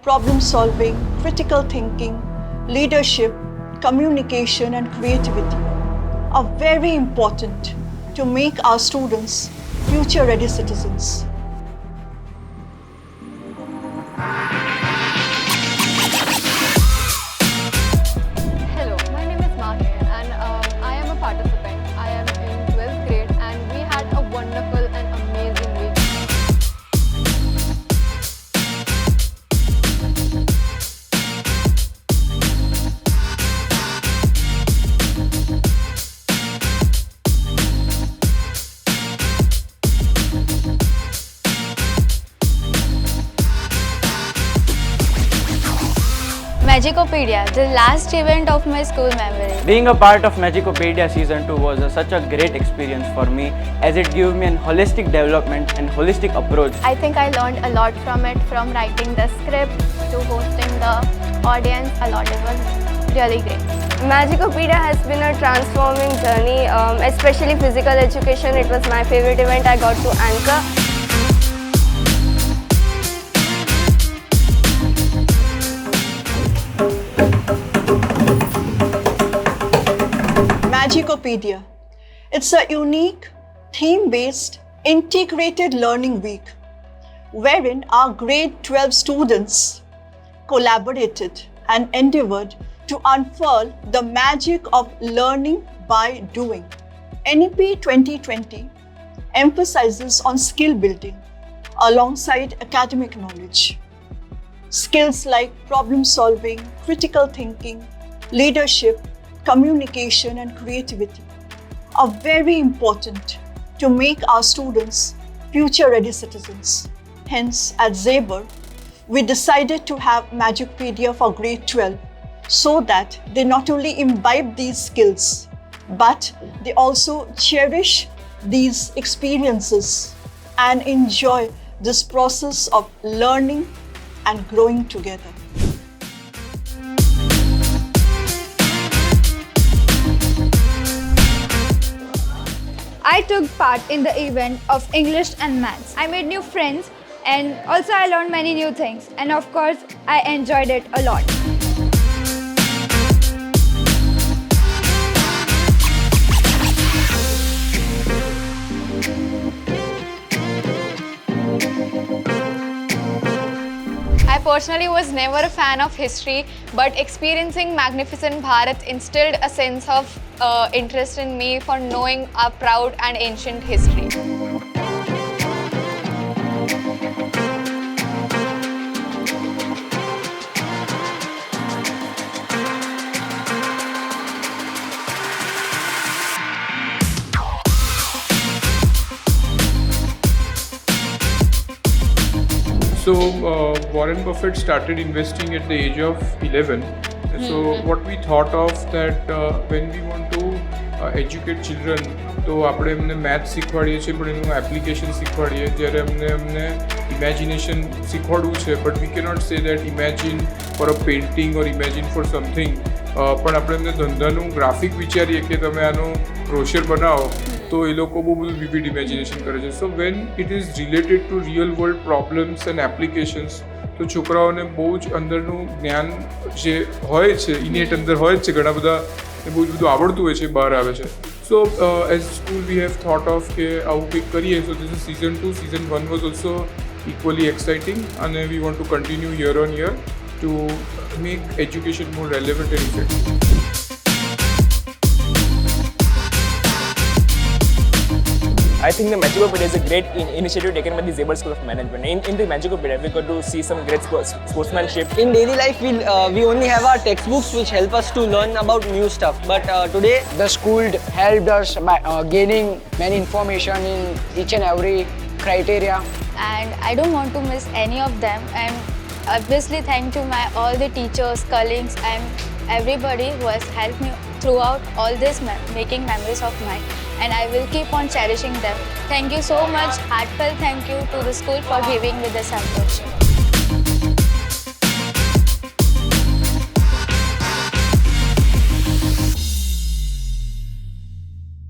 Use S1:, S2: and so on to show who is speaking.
S1: problem solving, critical thinking, leadership, communication, and creativity are very important to make our students future ready citizens.
S2: Hello, my name is Mahir and I am a participant. I am in 12th grade and we had a wonderful and amazing week.
S3: Magicopedia, the last event of my school memory.
S4: Being a part of Magicopedia Season 2 was such a great experience for me as it gave me a holistic development and holistic approach.
S5: I think I learned a lot from it, from writing the script to hosting the audience. A lot. It was really great.
S6: Magicopedia has been a transforming journey, especially physical education. It was my favorite event I got to anchor.
S1: Magicopedia. It's a unique, theme-based, integrated learning week wherein our grade 12 students collaborated and endeavored to unfurl the magic of learning by doing. NEP 2020 emphasizes on skill building alongside academic knowledge. Skills like problem solving, critical thinking, leadership, communication, and creativity are very important to make our students future ready citizens. Hence, at Zaber, we decided to have Magicopedia for grade 12 so that they not only imbibe these skills, but they also cherish these experiences and enjoy this process of learning and growing together.
S7: I took part in the event of English and Maths. I made new friends and also I learned many new things, and of course I enjoyed it a lot.
S3: I personally was never a fan of history, but experiencing Magnificent Bharat instilled a sense of interest in me for knowing our proud and ancient history.
S8: So Warren Buffett started investing at the age of 11. So what we thought of that when we want to educate children, તો આપણે એમને maths શીખવાડીએ છીએ પણ એનું application શીખવાડીએ, જ્યારે એમને imagination શીખવાડવું છે, but we cannot say that imagine for a painting or imagine for something, પણ આપણે એમને ધંધાનું ગ્રાફિક વિચારીએ કે તમે આનું બ્રોશર બનાવો તો એ લોકો બહુ બધું વિવિડ ઇમેજિનેશન કરે છે. So when it is related to real world problems and applications, તો છોકરાઓને બહુ જ અંદરનું જ્ઞાન જે હોય છે, ઇનેટ અંદર હોય જ છે, ઘણા બધા બહુ જ બધું આવડતું હોય છે, બહાર આવે છે. સો as school we have thought of કે આવું કંઈક કરીએ. So this is season 2. Season 1 was also equally exciting, and we want to continue year on year to make education more relevant and effective.
S9: I think the Magicopedia is a great initiative taken by the Zaber School of Management. In the Magicopedia, we got to see some great sportsmanship.
S10: In daily life, we only have our textbooks which help us to learn about new stuff. But today,
S11: the school helped us by gaining many information in each and every criteria.
S3: And I don't want to miss any of them. And obviously, thank to my all the teachers, colleagues, and everybody who has helped me throughout all this making memories of mine, and I will keep on cherishing them. Thank you so much. Heartfelt thank you to the school for giving me this opportunity.